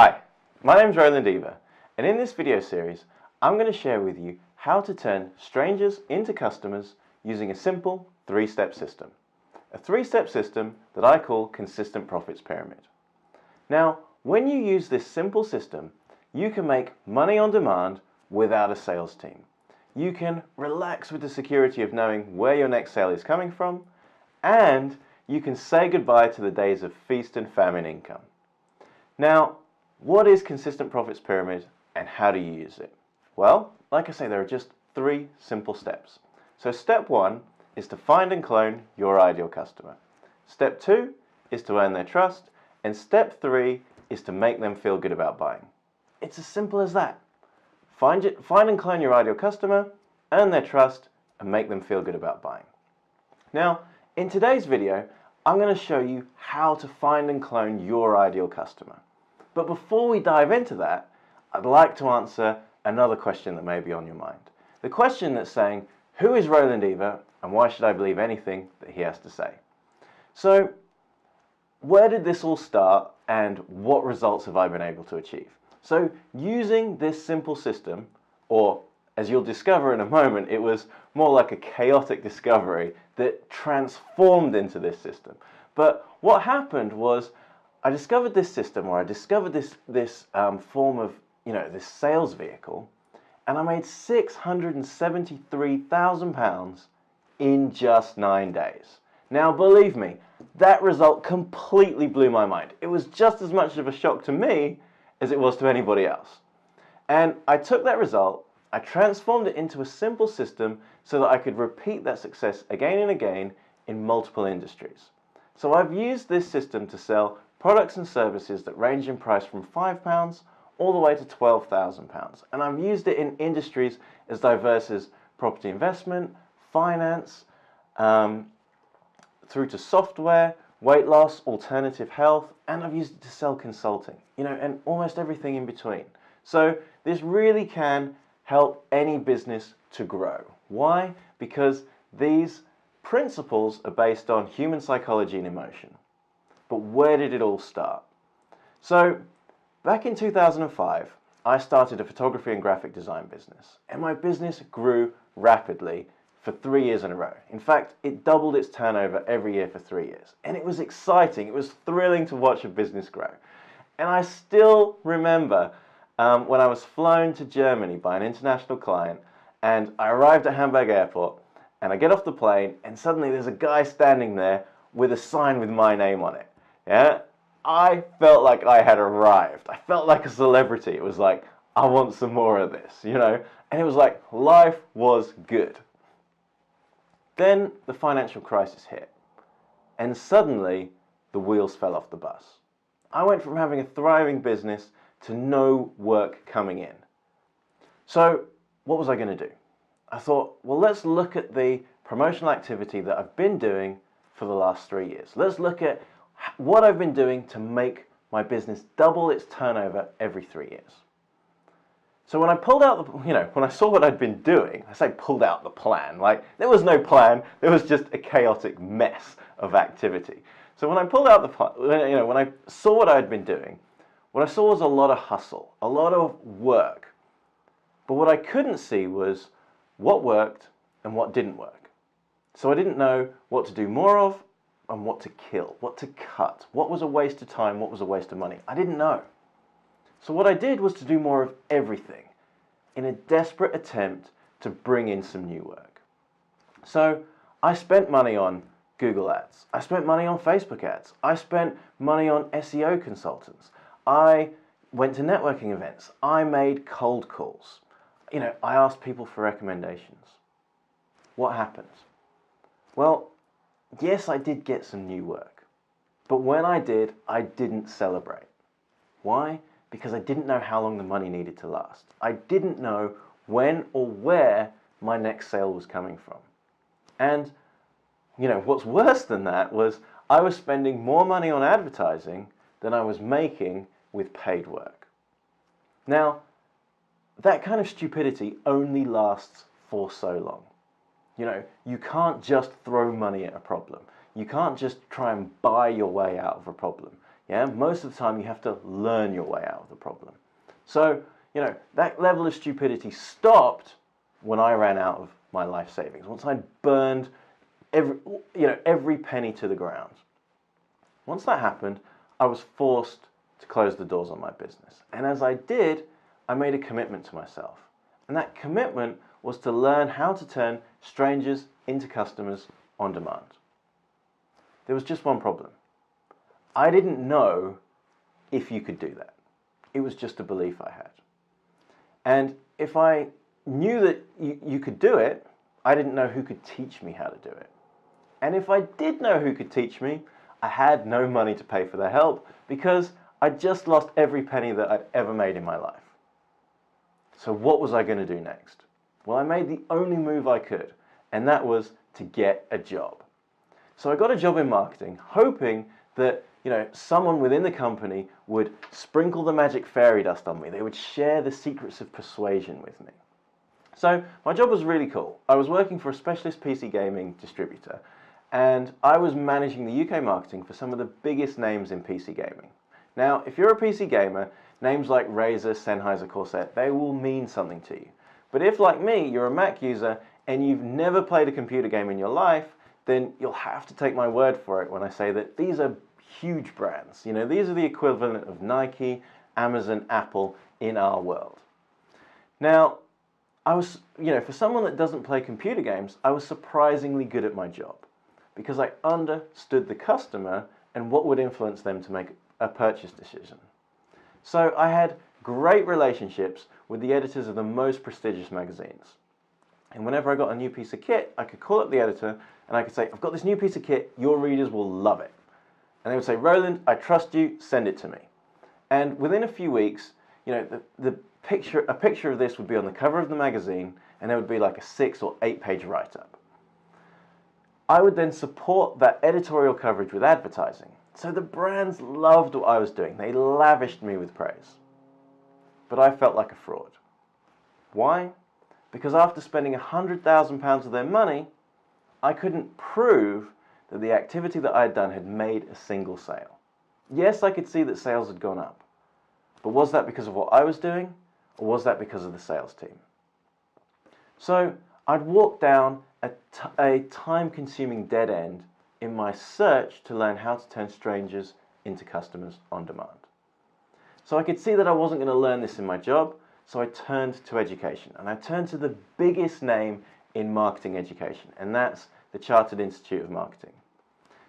Hi, my name's Roland Eva, and in this video series I'm going to share with you how to turn strangers into customers using a simple three-step system. A three-step system that I call Consistent Profits Pyramid. Now, when you use this simple system, you can make money on demand without a sales team. You can relax with the security of knowing where your next sale is coming from, and you can say goodbye to the days of feast and famine income. Now, what is Consistent Profits Pyramid and how do you use it? Well, like I say, there are just three simple steps. So step one is to find and clone your ideal customer. Step two is to earn their trust. And step three is to make them feel good about buying. It's as simple as that. Find and clone your ideal customer, earn their trust, and make them feel good about buying. Now, in today's video, I'm going to show you how to find and clone your ideal customer. But before we dive into that, I'd like to answer another question that may be on your mind. The question that's saying, who is Roland Eva and why should I believe anything that he has to say? So, where did this all start and what results have I been able to achieve? So, using this simple system, or as you'll discover in a moment, it was more like a chaotic discovery that transformed into this system. But what happened was I discovered this system, or I discovered this form of, this sales vehicle, and I made £673,000 in just 9 days. Now, believe me, that result completely blew my mind. It was just as much of a shock to me as it was to anybody else. And I took that result, I transformed it into a simple system so that I could repeat that success again and again in multiple industries. So I've used this system to sell products and services that range in price from £5 all the way to £12,000. And I've used it in industries as diverse as property investment, finance, through to software, weight loss, alternative health, and I've used it to sell consulting, and almost everything in between. So this really can help any business to grow. Why? Because these principles are based on human psychology and emotion. But where did it all start? So, back in 2005, I started a photography and graphic design business, and my business grew rapidly for 3 years in a row. In fact, it doubled its turnover every year for 3 years. And it was exciting. It was thrilling to watch a business grow. And I still remember when I was flown to Germany by an international client, and I arrived at Hamburg Airport, and I get off the plane, and suddenly there's a guy standing there with a sign with my name on it. Yeah, I felt like I had arrived. I felt like a celebrity. It was like, I want some more of this, and it was like life was good. Then the financial crisis hit, and suddenly the wheels fell off the bus. I went from having a thriving business to no work coming in. So what was I going to do? I thought, well, let's look at the promotional activity that I've been doing for the last 3 years. Let's look at what I've been doing to make my business double its turnover every 3 years. So when I pulled out when I saw what I'd been doing, I say pulled out the plan, like there was no plan, there was just a chaotic mess of activity. So when I pulled out the plan, when I saw what I'd been doing, what I saw was a lot of hustle, a lot of work. But what I couldn't see was what worked and what didn't work. So I didn't know what to do more of and what to kill, what to cut, what was a waste of time, what was a waste of money. I didn't know. So what I did was to do more of everything in a desperate attempt to bring in some new work. So I spent money on Google ads. I spent money on Facebook ads. I spent money on SEO consultants. I went to networking events. I made cold calls. I asked people for recommendations. What happens? Well, yes, I did get some new work, but when I did, I didn't celebrate. Why? Because I didn't know how long the money needed to last. I didn't know when or where my next sale was coming from. And, what's worse than that was I was spending more money on advertising than I was making with paid work. Now, that kind of stupidity only lasts for so long. You can't just throw money at a problem. You can't just try and buy your way out of a problem. Yeah, most of the time you have to learn your way out of the problem. So, that level of stupidity stopped when I ran out of my life savings. Once I'd burned every penny to the ground. Once that happened, I was forced to close the doors on my business. And as I did, I made a commitment to myself. And that commitment was to learn how to turn strangers into customers on demand. There was just one problem. I didn't know if you could do that. It was just a belief I had. And if I knew that you could do it, I didn't know who could teach me how to do it. And if I did know who could teach me, I had no money to pay for their help because I just lost every penny that I'd ever made in my life. So what was I going to do next? Well, I made the only move I could, and that was to get a job. So I got a job in marketing, hoping that someone within the company would sprinkle the magic fairy dust on me. They would share the secrets of persuasion with me. So my job was really cool. I was working for a specialist PC gaming distributor, and I was managing the UK marketing for some of the biggest names in PC gaming. Now, if you're a PC gamer, names like Razer, Sennheiser, Corsair, they will mean something to you. But if, like me, you're a Mac user and you've never played a computer game in your life, then you'll have to take my word for it when I say that these are huge brands. These are the equivalent of Nike, Amazon, Apple in our world. Now, I was, for someone that doesn't play computer games, I was surprisingly good at my job because I understood the customer and what would influence them to make a purchase decision. So I had great relationships with the editors of the most prestigious magazines. And whenever I got a new piece of kit, I could call up the editor and I could say, I've got this new piece of kit, your readers will love it. And they would say, Roland, I trust you, send it to me. And within a few weeks, a picture of this would be on the cover of the magazine, and there would be like a 6 or 8 page write-up. I would then support that editorial coverage with advertising. So the brands loved what I was doing. They lavished me with praise. But I felt like a fraud. Why? Because after spending £100,000 of their money, I couldn't prove that the activity that I had done had made a single sale. Yes, I could see that sales had gone up. But was that because of what I was doing, or was that because of the sales team? So I'd walk down a time-consuming dead end in my search to learn how to turn strangers into customers on demand. So I could see that I wasn't going to learn this in my job, so I turned to education. And I turned to the biggest name in marketing education, and that's the Chartered Institute of Marketing.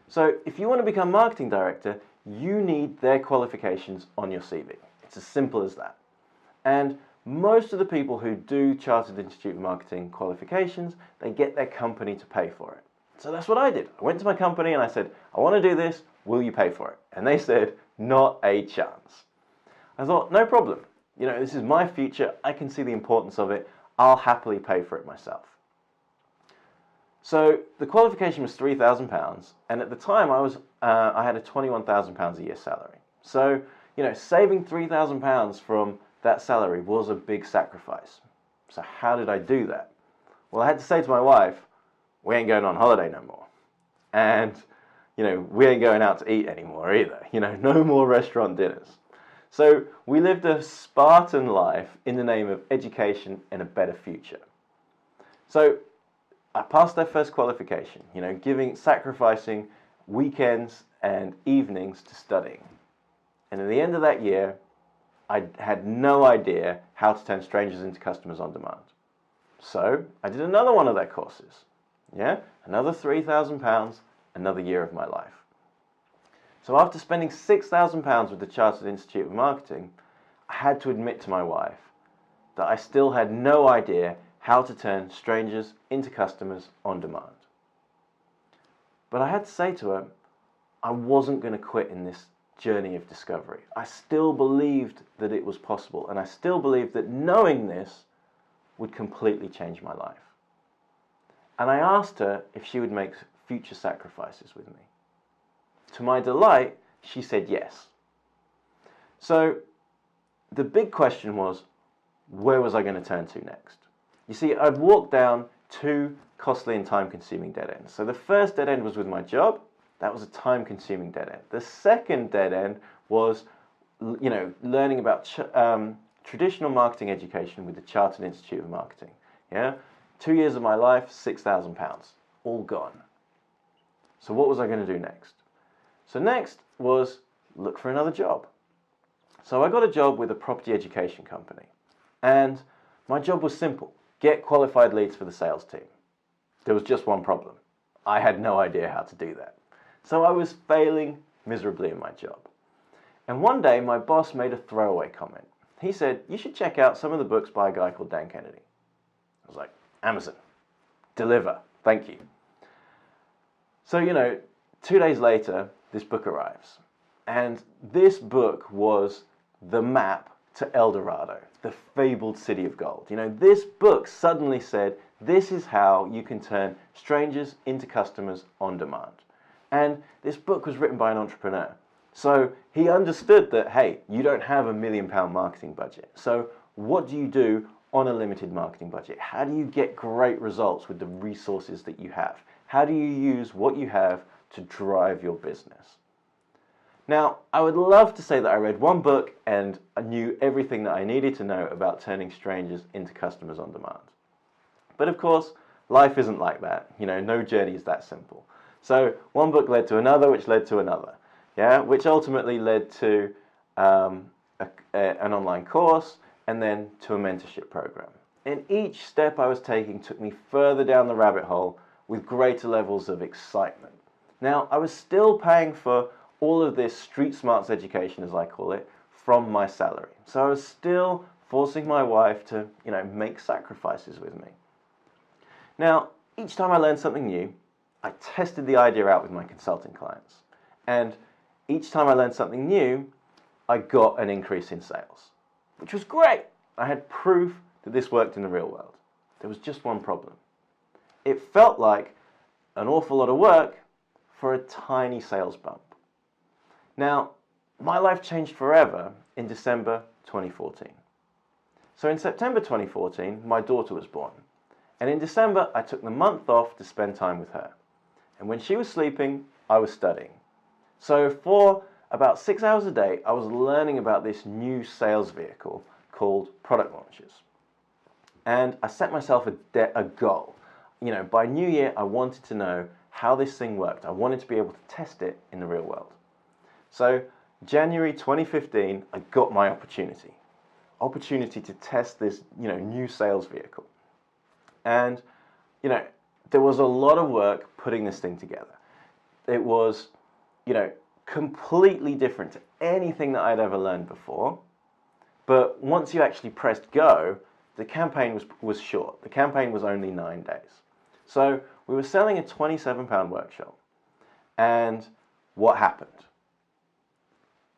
So if you want to become marketing director, you need their qualifications on your CV. It's as simple as that. And most of the people who do Chartered Institute of Marketing qualifications, they get their company to pay for it. So that's what I did. I went to my company and I said, I want to do this, will you pay for it? And they said, not a chance. I thought, no problem. This is my future. I can see the importance of it. I'll happily pay for it myself. So the qualification was £3,000, and at the time I had a £21,000 a year salary. So, saving £3,000 from that salary was a big sacrifice. So how did I do that? Well, I had to say to my wife, we ain't going on holiday no more. And, we ain't going out to eat anymore either. No more restaurant dinners. So we lived a Spartan life in the name of education and a better future. So I passed that first qualification, sacrificing weekends and evenings to studying. And at the end of that year, I had no idea how to turn strangers into customers on demand. So I did another one of their courses. Another £3,000, another year of my life. So after spending £6,000 with the Chartered Institute of Marketing, I had to admit to my wife that I still had no idea how to turn strangers into customers on demand. But I had to say to her, I wasn't going to quit in this journey of discovery. I still believed that it was possible, and I still believed that knowing this would completely change my life. And I asked her if she would make future sacrifices with me. To my delight, she said yes. So the big question was, where was I going to turn to next? You see, I'd walked down 2 costly and time-consuming dead ends. So the first dead end was with my job, That was a time-consuming dead end. The second dead end was, learning about traditional marketing education with the Chartered Institute of Marketing. Yeah, 2 years of my life, £6,000, all gone. So what was I going to do next? So next was look for another job. So I got a job with a property education company, and my job was simple: get qualified leads for the sales team. There was just one problem: I had no idea how to do that. So I was failing miserably in my job. And one day my boss made a throwaway comment. He said, "You should check out some of the books by a guy called Dan Kennedy." I was like, Amazon, deliver, thank you. So, 2 days later, this book arrives. And this book was the map to El Dorado, the fabled city of gold. This book suddenly said, this is how you can turn strangers into customers on demand. And this book was written by an entrepreneur. So he understood that, hey, you don't have £1 million marketing budget. So what do you do on a limited marketing budget? How do you get great results with the resources that you have? How do you use what you have to drive your business? Now, I would love to say that I read one book and I knew everything that I needed to know about turning strangers into customers on demand. But of course, life isn't like that. No journey is that simple. So one book led to another, which led to another, which ultimately led to an online course, and then to a mentorship program. And each step I was taking took me further down the rabbit hole with greater levels of excitement. Now, I was still paying for all of this street smarts education, as I call it, from my salary. So I was still forcing my wife to, make sacrifices with me. Now, each time I learned something new, I tested the idea out with my consulting clients. And each time I learned something new, I got an increase in sales, which was great. I had proof that this worked in the real world. There was just one problem. It felt like an awful lot of work for a tiny sales bump. Now, my life changed forever in December 2014. So in September 2014, my daughter was born. And in December, I took the month off to spend time with her. And when she was sleeping, I was studying. So for about 6 hours a day, I was learning about this new sales vehicle called product launches. And I set myself a goal. By New Year, I wanted to know how this thing worked. I wanted to be able to test it in the real world. So January 2015, I got my opportunity to test this, new sales vehicle. And, there was a lot of work putting this thing together. It was, completely different to anything that I'd ever learned before. But once you actually pressed go, the campaign was short. The campaign was only 9 days. So we were selling a £27 workshop. And what happened?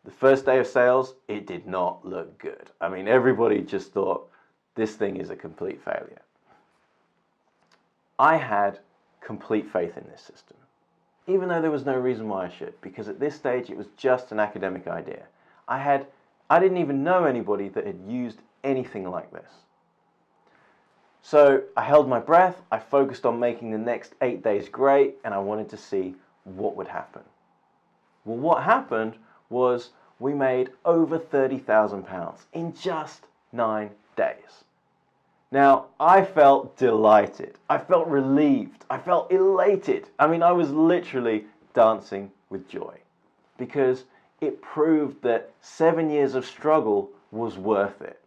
The first day of sales, it did not look good. I mean, everybody just thought, this thing is a complete failure. I had complete faith in this system, even though there was no reason why I should, because at this stage it was just an academic idea. I didn't even know anybody that had used anything like this. So I held my breath, I focused on making the next 8 days great, and I wanted to see what would happen. Well, what happened was we made over £30,000 in just 9 days. Now, I felt delighted, I felt relieved, I felt elated. I mean, I was literally dancing with joy because it proved that 7 years of struggle was worth it.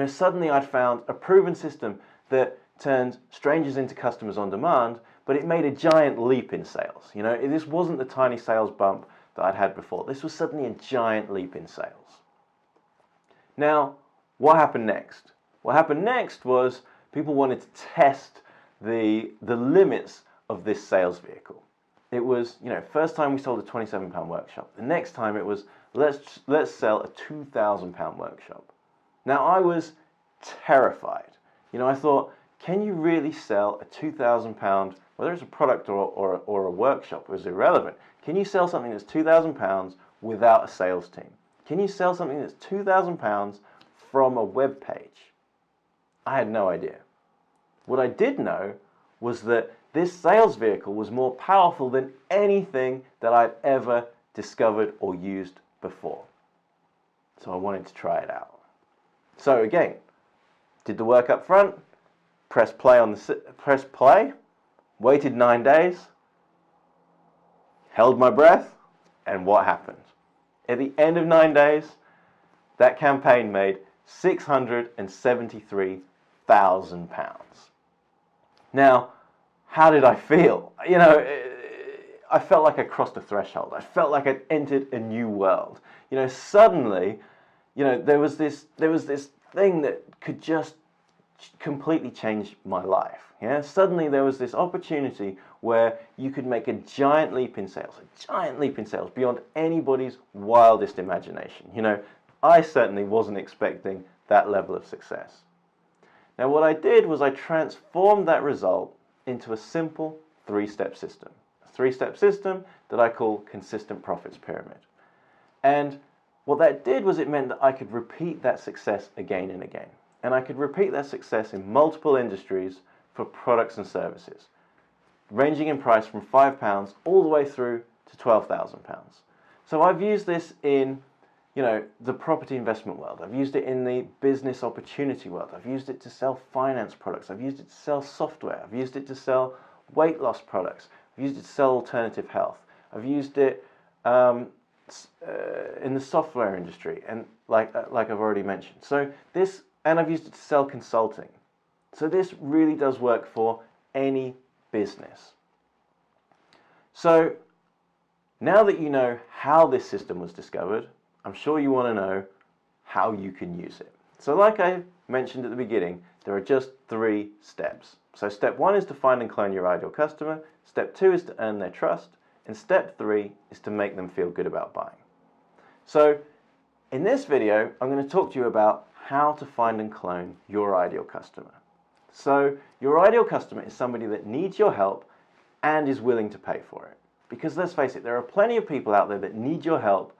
Suddenly I'd found a proven system that turned strangers into customers on demand, but it made a giant leap in sales. This wasn't the tiny sales bump that I'd had before. This was suddenly a giant leap in sales. Now, what happened next? What happened next was people wanted to test the limits of this sales vehicle. It was, first time we sold a £27 workshop. The next time it was, let's sell a £2,000 workshop. Now, I was terrified. I thought, can you really sell a £2,000, whether it's a product or a workshop, it was irrelevant. Can you sell something that's £2,000 without a sales team? Can you sell something that's £2,000 from a web page? I had no idea. What I did know was that this sales vehicle was more powerful than anything that I'd ever discovered or used before. So I wanted to try it out. So again, did the work up front, press play, waited 9 days, held my breath, and what happened? At the end of 9 days, that campaign made £673,000. Now, how did I feel? I felt like I crossed a threshold. I felt like I'd entered a new world. Suddenly, there was this thing that could just completely change my life. Suddenly there was this opportunity where you could make a giant leap in sales beyond anybody's wildest imagination. I certainly wasn't expecting that level of success. Now what I did was I transformed that result into a simple 3-step system. A 3-step system that I call Consistent Profits Pyramid. And what that did was it meant that I could repeat that success again and again. And I could repeat that success in multiple industries for products and services, ranging in price from £5 all the way through to £12,000. So I've used this in the property investment world. I've used it in the business opportunity world. I've used it to sell finance products. I've used it to sell software. I've used it to sell weight loss products. I've used it to sell alternative health. I've used it in the software industry, and like I've already mentioned. And I've used it to sell consulting. So this really does work for any business. So now that you know how this system was discovered, I'm sure you want to know how you can use it. So like I mentioned at the beginning, there are just 3 steps. So step 1 is to find and clone your ideal customer. Step 2 is to earn their trust. And step 3 is to make them feel good about buying. So in this video, I'm going to talk to you about how to find and clone your ideal customer. So your ideal customer is somebody that needs your help and is willing to pay for it. Because let's face it, there are plenty of people out there that need your help,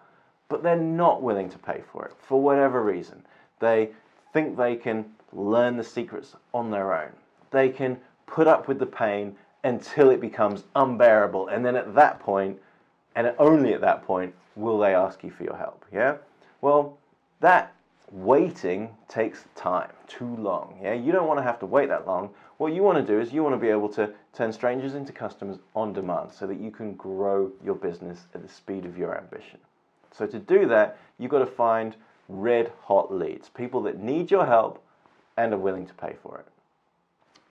but they're not willing to pay for it for whatever reason. They think they can learn the secrets on their own. They can put up with the pain until it becomes unbearable, and then at that point, and only at that point, will they ask you for your help. Well, that waiting takes time, too long. You don't want to have to wait that long. What you want to do is you want to be able to turn strangers into customers on demand so that you can grow your business at the speed of your ambition. So to do that, you've got to find red hot leads, people that need your help and are willing to pay for it.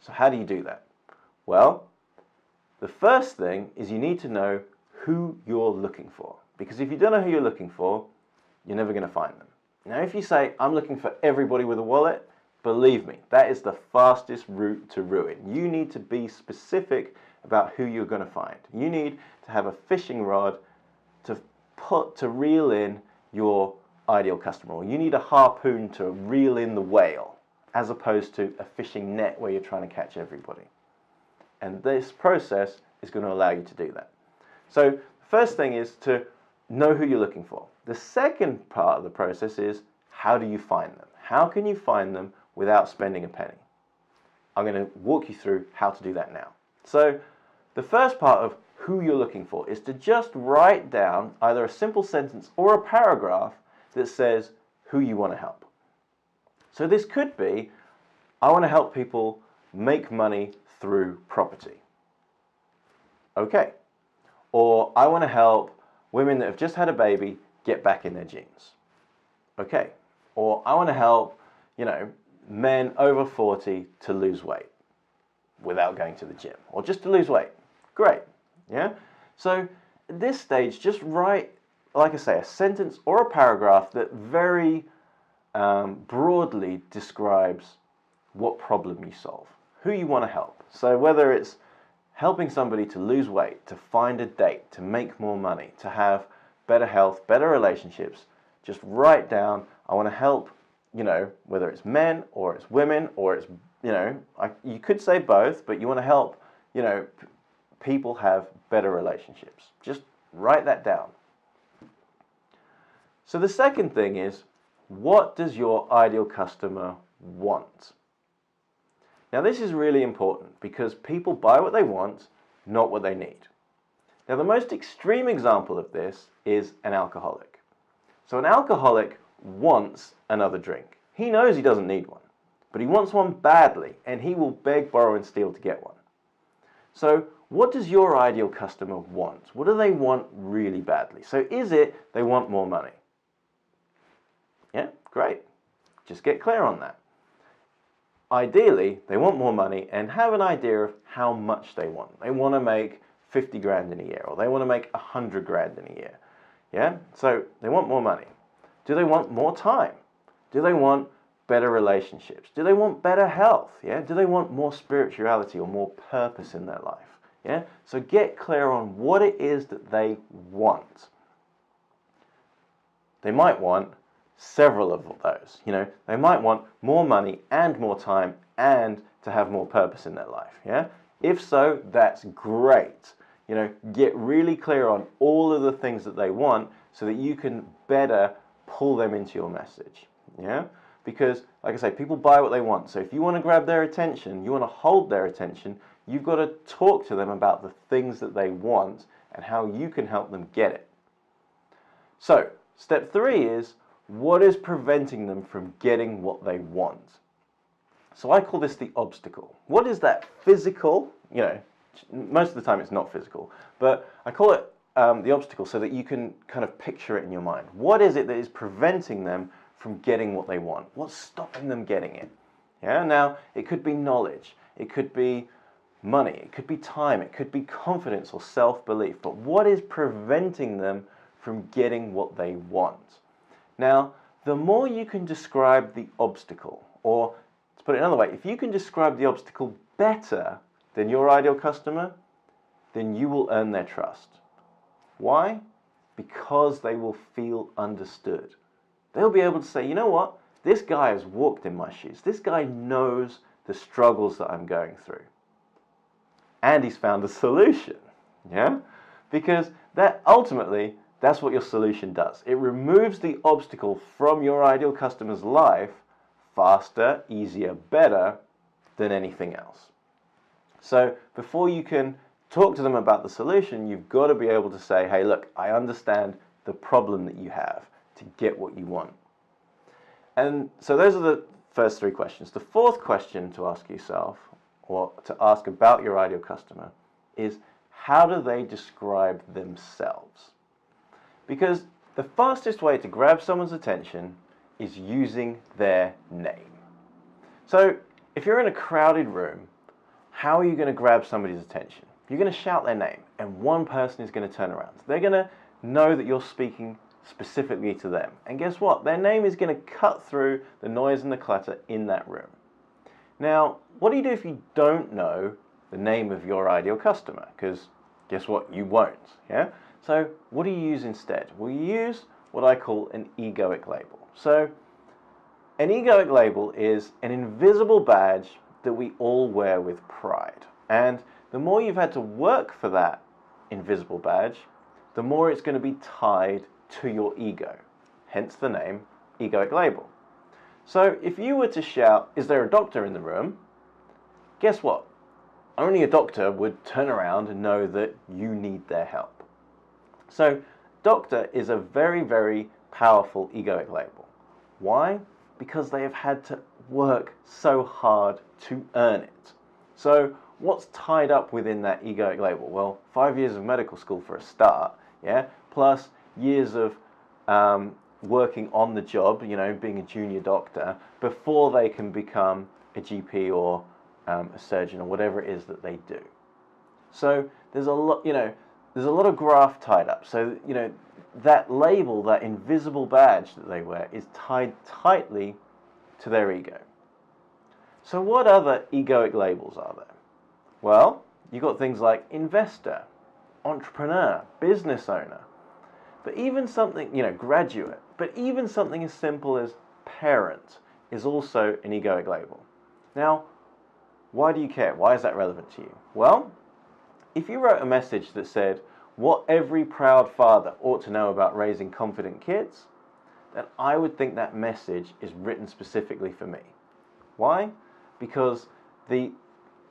So how do you do that? Well, the first thing is you need to know who you're looking for. Because if you don't know who you're looking for, you're never going to find them. Now, if you say, I'm looking for everybody with a wallet, believe me, that is the fastest route to ruin. You need to be specific about who you're going to find. You need to have a fishing rod to reel in your ideal customer. Or you need a harpoon to reel in the whale, as opposed to a fishing net where you're trying to catch everybody. And this process is going to allow you to do that. So the first thing is to know who you're looking for. The second part of the process is, how do you find them? How can you find them without spending a penny? I'm going to walk you through how to do that now. So the first part of who you're looking for is to just write down either a simple sentence or a paragraph that says who you want to help. So this could be, I want to help people make money through property. Okay. Or I want to help women that have just had a baby get back in their jeans. Okay. Or I want to help, men over 40 to lose weight without going to the gym, or just to lose weight. Great. So at this stage, just write, like I say, a sentence or a paragraph that very broadly describes what problem you solve, who you want to help. So whether it's helping somebody to lose weight, to find a date, to make more money, to have better health, better relationships, just write down, I want to help, whether it's men or it's women or it's, you could say both, but you want to help, people have better relationships. Just write that down. So the second thing is, what does your ideal customer want? Now this is really important because people buy what they want, not what they need. Now the most extreme example of this is an alcoholic. So an alcoholic wants another drink. He knows he doesn't need one, but he wants one badly and he will beg, borrow and steal to get one. So what does your ideal customer want? What do they want really badly? So is it they want more money? Yeah, great. Just get clear on that. Ideally, they want more money and have an idea of how much they want. They want to make 50 grand in a year, or they want to make 100 grand in a year. Yeah, so they want more money. Do they want more time? Do they want better relationships? Do they want better health? Yeah, do they want more spirituality or more purpose in their life? Yeah, so get clear on what it is that they want. They might want several of those. They might want more money and more time and to have more purpose in their life. Yeah, if so, that's great. Get really clear on all of the things that they want so that you can better pull them into your message. Yeah, because like I say, people buy what they want. So if you want to grab their attention, you want to hold their attention, you've got to talk to them about the things that they want and how you can help them get it. So step 3 is, what is preventing them from getting what they want? So I call this the obstacle. What is that physical? Most of the time it's not physical, but I call it the obstacle so that you can kind of picture it in your mind. What is it that is preventing them from getting what they want? What's stopping them getting it? Yeah. Now it could be knowledge, it could be money, it could be time, it could be confidence or self-belief. But what is preventing them from getting what they want? Now, the more you can describe the obstacle, or to put it another way, if you can describe the obstacle better than your ideal customer, then you will earn their trust. Why? Because they will feel understood. They'll be able to say, you know what? This guy has walked in my shoes. This guy knows the struggles that I'm going through. And he's found a solution. Yeah? Because that ultimately, that's what your solution does. It removes the obstacle from your ideal customer's life faster, easier, better than anything else. So before you can talk to them about the solution, you've got to be able to say, hey, look, I understand the problem that you have to get what you want. And so those are the first 3 questions. The 4th question to ask yourself, or to ask about your ideal customer, is how do they describe themselves? Because the fastest way to grab someone's attention is using their name. So if you're in a crowded room, how are you going to grab somebody's attention? You're going to shout their name and one person is going to turn around. They're going to know that you're speaking specifically to them. And guess what? Their name is going to cut through the noise and the clutter in that room. Now, what do you do if you don't know the name of your ideal customer? Because guess what? You won't. Yeah? So what do you use instead? Well, you use what I call an egoic label. So an egoic label is an invisible badge that we all wear with pride. And the more you've had to work for that invisible badge, the more it's going to be tied to your ego. Hence the name egoic label. So if you were to shout, is there a doctor in the room? Guess what? Only a doctor would turn around and know that you need their help. So doctor is a very, very powerful egoic label. Why? Because they have had to work so hard to earn it. So what's tied up within that egoic label? Well, 5 years of medical school for a start, yeah, plus years of working on the job, being a junior doctor, before they can become a GP or a surgeon or whatever it is that they do. So there's a lot, there's a lot of graft tied up. So, that label, that invisible badge that they wear is tied tightly to their ego. So what other egoic labels are there? Well, you've got things like investor, entrepreneur, business owner, but even something, graduate, but even something as simple as parent is also an egoic label. Now, why do you care? Why is that relevant to you? Well, if you wrote a message that said, what every proud father ought to know about raising confident kids, then I would think that message is written specifically for me. Why? Because the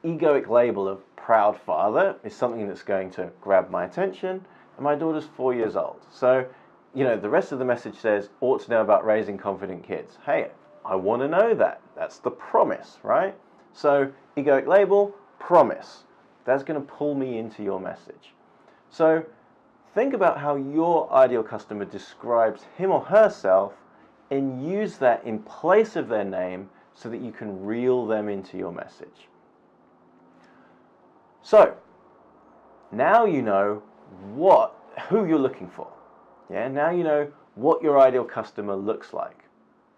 egoic label of proud father is something that's going to grab my attention, and my daughter's 4 years old. So, the rest of the message says, ought to know about raising confident kids. Hey, I want to know that. That's the promise, right? So, egoic label, promise. That's going to pull me into your message. So, think about how your ideal customer describes him or herself and use that in place of their name so that you can reel them into your message. So, now you know who you're looking for. Yeah, now you know what your ideal customer looks like.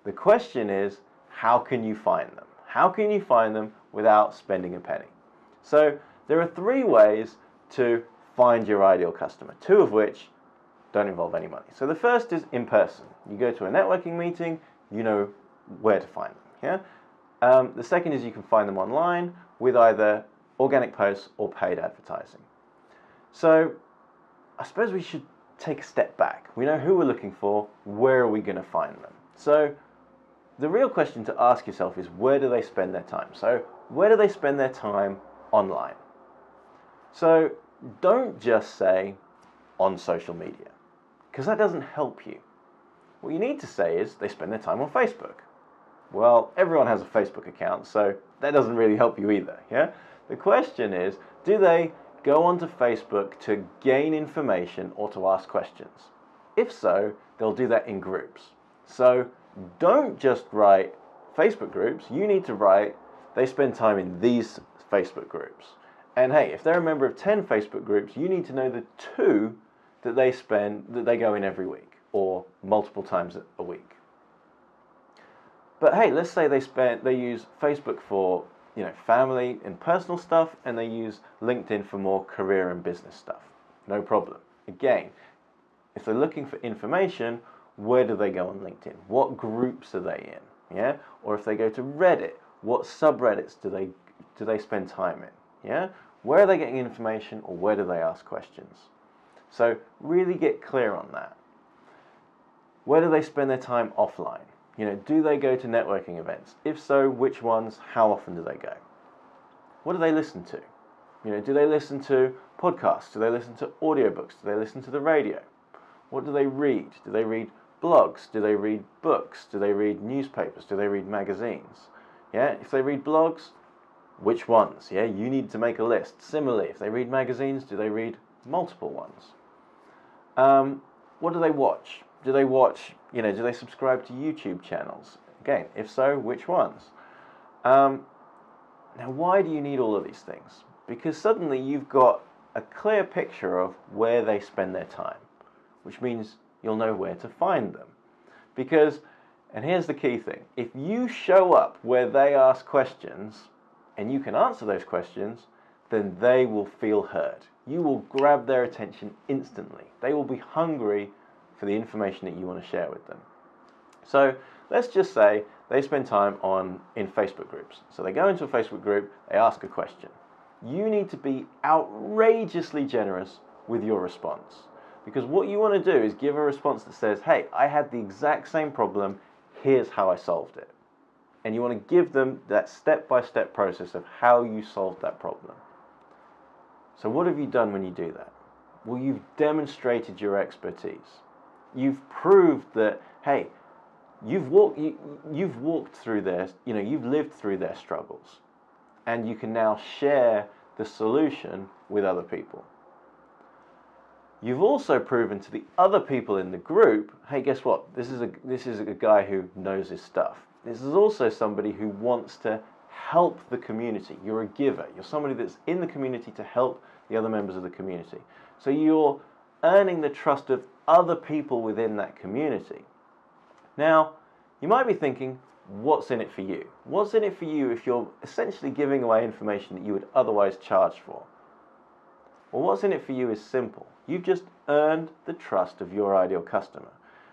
The question is, how can you find them? How can you find them without spending a penny? So, there are 3 ways to find your ideal customer, 2 of which don't involve any money. So the first is in person. You go to a networking meeting, you know where to find them. Yeah. The second is you can find them online with either organic posts or paid advertising. So I suppose we should take a step back. We know who we're looking for, where are we going to find them? So the real question to ask yourself is, where do they spend their time? So where do they spend their time online? So don't just say on social media, because that doesn't help you. What you need to say is they spend their time on Facebook. Well, everyone has a Facebook account, so that doesn't really help you either. Yeah. The question is, do they go onto Facebook to gain information or to ask questions? If so, they'll do that in groups. So don't just write Facebook groups. You need to write they spend time in these Facebook groups. And hey, if they're a member of 10 Facebook groups, you need to know the 2 that they go in every week or multiple times a week. But hey, let's say they use Facebook for family and personal stuff, and they use LinkedIn for more career and business stuff. No problem. Again, if they're looking for information, where do they go on LinkedIn? What groups are they in? Yeah? Or if they go to Reddit, what subreddits do they spend time in? Yeah? Where are they getting information, or where do they ask questions? So really get clear on that. Where do they spend their time offline? Do they go to networking events? If so, which ones? How often do they go? What do they listen to? Do they listen to podcasts? Do they listen to audiobooks? Do they listen to the radio? What do they read? Do they read blogs? Do they read books? Do they read newspapers? Do they read magazines? Yeah, if they read blogs, which ones? Yeah, you need to make a list. Similarly, if they read magazines, do they read multiple ones? What do they watch? Do they subscribe to YouTube channels? Again, if so, which ones? Now, why do you need all of these things? Because suddenly you've got a clear picture of where they spend their time, which means you'll know where to find them. Because, and here's the key thing, if you show up where they ask questions and you can answer those questions, then they will feel heard. You will grab their attention instantly. They will be hungry for the information that you want to share with them. So let's just say they spend time in Facebook groups. So they go into a Facebook group, they ask a question. You need to be outrageously generous with your response. Because what you want to do is give a response that says, hey, I had the exact same problem, here's how I solved it. And you want to give them that step-by-step process of how you solved that problem. So what have you done when you do that? Well, you've demonstrated your expertise. You've proved that, hey, you've walked through their, you've lived through their struggles, and you can now share the solution with other people. You've also proven to the other people in the group, hey, guess what? This is a guy who knows his stuff. This is also somebody who wants to help the community. You're a giver. You're somebody that's in the community to help the other members of the community. So you're earning the trust of other people within that community. Now, you might be thinking, what's in it for you? What's in it for you if you're essentially giving away information that you would otherwise charge for? Well, what's in it for you is simple. You've just earned the trust of your ideal customer.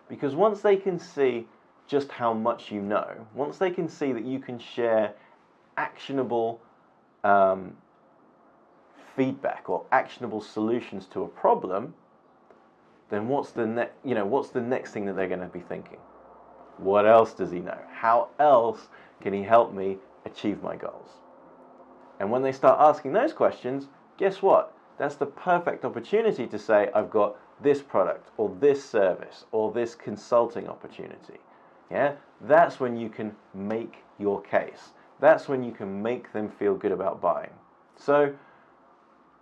Because once they can see just how much you know, once they can see that you can share actionable feedback or actionable solutions to a problem, then what's the next thing that they're going to be thinking? What else does he know? How else can he help me achieve my goals? And when they start asking those questions, guess what? That's the perfect opportunity to say, I've got this product or this service or this consulting opportunity. Yeah, that's when you can make your case. That's when you can make them feel good about buying. So,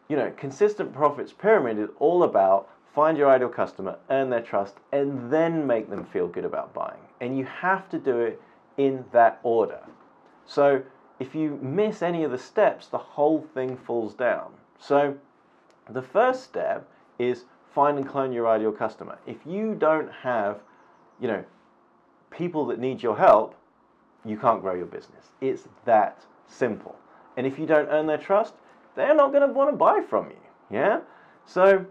you know, consistent profits pyramid is all about find your ideal customer, earn their trust, and then make them feel good about buying. And you have to do it in that order. So if you miss any of the steps, the whole thing falls down. So the first step is find and clone your ideal customer. If you don't have, you know, people that need your help, you can't grow your business. It's that simple. And if you don't earn their trust, they're not going to want to buy from you. Yeah? So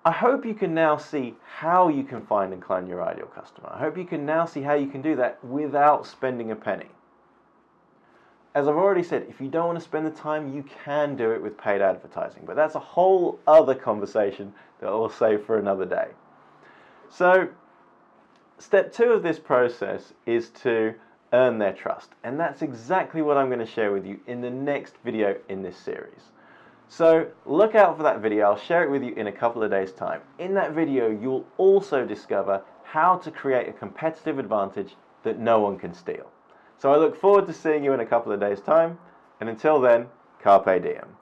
I hope you can now see how you can find and clone your ideal customer. I hope you can now see how you can do that without spending a penny. As I've already said, if you don't want to spend the time, you can do it with paid advertising, but that's a whole other conversation that I'll save for another day. So, step 2 of this process is to earn their trust, and that's exactly what I'm going to share with you in the next video in this series. So, look out for that video. I'll share it with you in a couple of days' time. In that video, you'll also discover how to create a competitive advantage that no one can steal. So I look forward to seeing you in a couple of days' time, and until then, carpe diem.